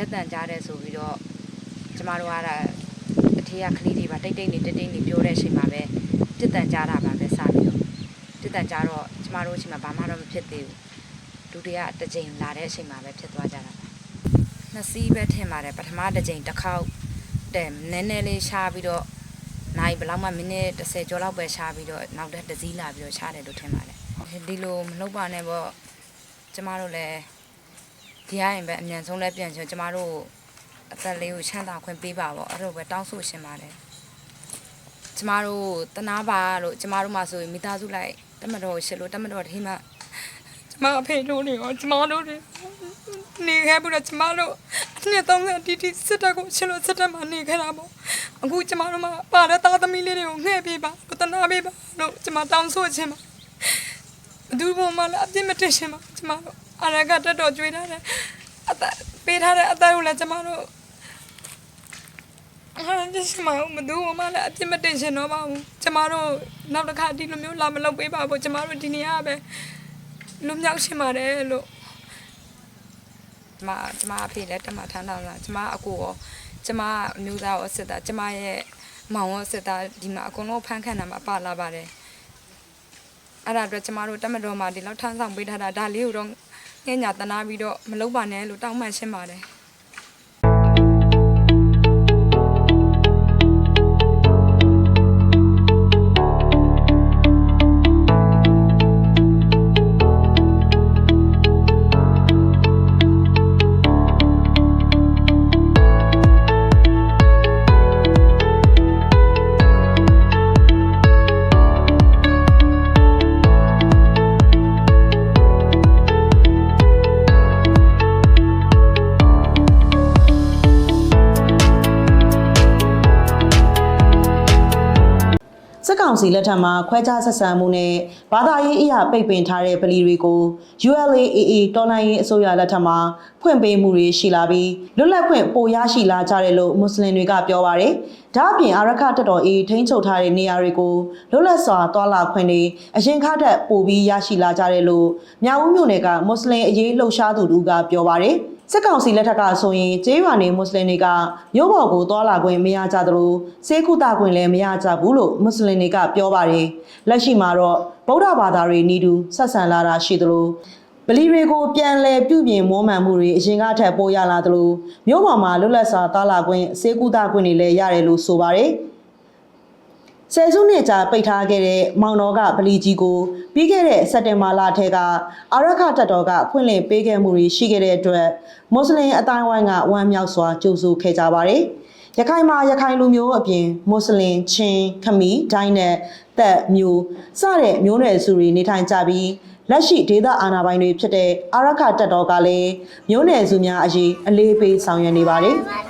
ချက်တန်ကြားတဲ့ဆိုပြီးတော့ကျမတို့ကအထေးကကလေးတွေပါတိတ်နေပြောတဲ့အချိန်မှာပဲပြစ်တန်ကြားတာပါပဲစပြီးတော့ပြစ်တန်ကြားတော့ကျမတို့အချိန်မှာဘာမှတော့မဖြစ်သေးဘူးလူတွေကတစ်ချိန်လာတဲ့အချိန်မှာပဲဖြစ်သွားကြတာပါနှစ်စီးပဲထင်ပါတယ်ပထမတစ်ချိန်တစ်ခေါက်တဲ့နည်းနည်းလေးရှားပြီးတော့နိုင်ဘလောက်မှမိနစ်30ကျော်လောက်ပဲရှားပြီးတော့နောက်တစ်စီးလာပြီးတော့ရှားတယ်လို့ထင်ပါတယ်ဒီလိုမလုပ်ပါနဲ့ပေါ့ကျမတို့လည်းဒီရင်ပဲအမြန်ဆုံးလဲပြန်ချင်ကျမတို့အသက်လေးကိုချမ်းသာခွင့်ပေးပါပေါ့အဲ့လိုပဲတောင်းဆိုရှင်ပါတယ်ကျမတို့တနာပါလို့ကျမတို့မှဆိုရင်မိသားစုလိုက်တမတော်ရှစ်လို့တမတော်ဒီမှာကျမအဖေတို့နေရောကျမတို့နေခဲ့ပြီးတော့ကျမတို့အနှစ်30တီစစ်တပ်ကိုရှစ်လို့စစ်တပ်မှာနေခဲ့တာပေါ့အခုကျမတို့မှပါတဲ့သားသမီးလေးတွေကိုငှဲ့ပေးပါတနာပေးပါလို့ကျမတောင်းဆိုခြင်းပါဘသူဘုံမှလည်းအပြစ်မတင်ရှင်ပါကျမတို့အရကတက်တော်ကြွေးထားတဲ့အသက်ပေးထားတဲ့အသက်ကိုလည်းကျမတို့ကျမတို့မသူ့မှလည်းအပြစ်မတင်ရှင်တော့ပါဘူးကျမတို့နောက်တစ်ခါဒီလိုမျိုးလာမလုပ်ပေးပါဘူးကျမတို့ဒီနေ့ကပဲလွတ်မြောက်ရှင်ပါတယ်လို့ကျမအဖေလည်းတမထမ်းတော်လာကျမအကိုရောကျမအမျိုးသားရောစစ်သားကျမရဲ့မောင်ရောစစ်သားဒီမှာအကုန်လုံးဖမ်းခံတာမှာပါလာပါတယ်အဲ့ဒါအတွက်ကျမတို့တမတော်မှာဒီလောက်ထမ်းဆောင်ပေးထားတာဒါလေးကိုတော့ငှက်ညာတနာပြီးတော့မလုပ်ပါနဲ့လို့တောင်းပန်ရှင်းပါတယ်စစ်ကောင်စီလက်ထက်မှာခွဲခြားဆက်ဆံမှုနဲ့ဘာသာရေးအရာပိတ်ပင်ထားတဲ့ဗလီတွေကို ULA/AA တော်လှန်ရေးအစိုးရလက်ထက်မှာဖွင့်ပေးမှုတွေရှိလာပြီးလွတ်လပ်ခွင့်ပိုရရှိလာကြတယ်လို့မွတ်စလင်တွေကပြောပါတယ်။ဒါ့အပြင်အာရခတပ်တော် AA ထိန်းချုပ်ထားတဲ့နေရာတွေကိုလွတ်လပ်စွာသွာလာခွင့်တွေအရင်ခါတက်ပိုပြီးရရှိလာကြတယ်လို့မြောက်ဦးမြို့နယ်ကမွတ်စလင်အရေးလှုပ်ရှားသူတို့ကပြောပါတယ်။စစ်ကောင်စီလက်ထက်ကဆိုရင်ကျေးရွာနေမွတ်စလင်တွေကမြို့ပေါ်ကိုသွားလာခွင့်မရကြသလိုစေကုသခွင့်လည်းမရကြဘူးလို့မွတ်စလင်တွေကပြောပါတယ်။လက်ရှိမှာတော့ဗုဒ္ဓဘာသာတွေနီးတူဆက်ဆံလာတာရှိသလိုဗလီတွေကိုပြန်လည်ပြုပြင်မွမ်းမံမှုတွေအရင်ကထက်ပိုရလာသလိုမြို့ပေါ်မှာလွတ်လပ်စွာသွားလာခွင့်စေကုသခွင့်တွေလည်းရတယ်လို့ဆိုပါတယ်။ဆယ်စုနှစ်ကြာပိတ်ထားခဲ့တဲ့မောင်တော်ကဗလီကြီးကိုပြီးခဲ့တဲ့စက်တင်ဘာလထဲကအာရခတပ်တော်ကဖွင့်လှစ်ပေးခဲ့မှုတွေရှိခဲ့တဲ့အတွက်မွတ်စလင်အတိုင်းဝိုင်းကဝမ်းမြောက်စွာကြိုဆိုခဲ့ကြပါတယ်။ရခိုင်မှာရခိုင်လူမျိုးအပြင်မွတ်စလင်ချင်းခမီဒိုင်းနဲ့သက်မျိုးစတဲ့မျိုးနွယ်စုတွေနေထိုင်ကြပြီးလက်ရှိဒေသအာဏာပိုင်တွေဖြစ်တဲ့အာရခတပ်တော်ကလည်းမျိုးနွယ်စုများအရေးအလေးပေးဆောင်ရွက်နေပါတယ်။